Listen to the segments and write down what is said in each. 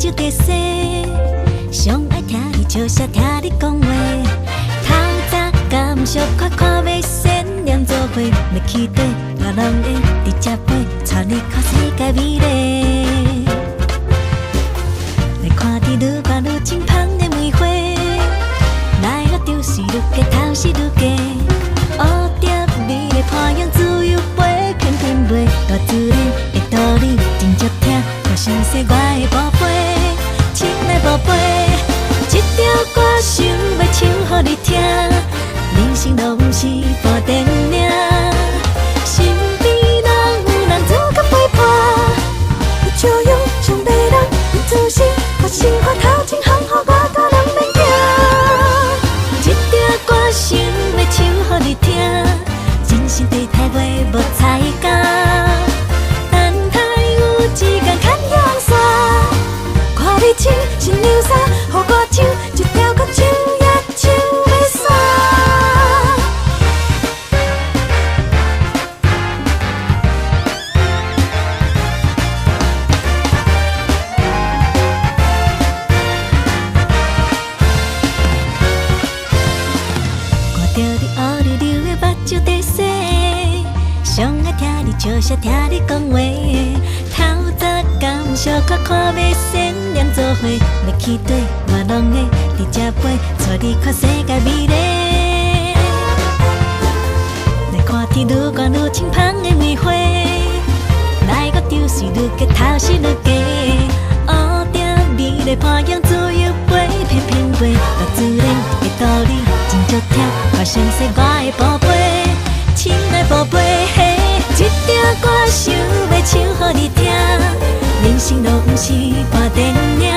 酒在洗，上爱听你笑声，听你讲话。透早感受看看要闪念做伙，要去底我拢会直接飞，带你看世界美丽。来看你愈看愈清芳的梅花，来我就是愈加头是愈加。乌蝶美丽花样自由飞，偏偏袂大自然的道理真足听。我想说我的宝贝，亲爱宝贝，这条歌想要唱予你听。人生拢不是部电影，身边人有人做甲陪伴，有笑容上迷人，有自信，把生活头前行，予我甲人免惊。这条歌想要唱予你听，真心对待袂无彩工。等待有一天牵着红线，看你穿新娘衫，予我唱一条歌唱也唱袂煞。看着你乌溜溜的目睭在洗，上爱听你笑声，听你讲话。透早感受看看要闪念做伙，要去底我拢会直接飞，带你看世界美丽。来看天愈悬愈清芳的梅花，来我就是愈加头是愈加。乌蝶美丽花样自由飞，偏偏袂大自然的道理真足听。我想说我的宝贝，亲爱宝贝，嘿，这条歌想要唱予你听。人生拢不是部电影，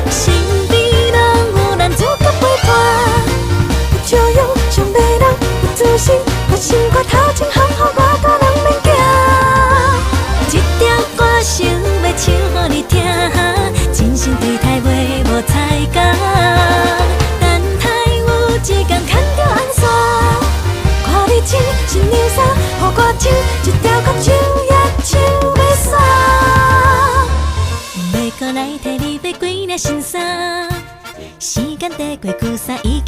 身边人有人做甲陪伴，有笑容上迷人，有自信，把生活头前行，予我甲人免惊。这条歌想要唱予你听，真心对待袂无彩工。等待有一天牵着红线，看你穿新娘衫，予我唱一条歌唱也唱袂煞。要搁来替你买几领新衫，时间地过旧衫已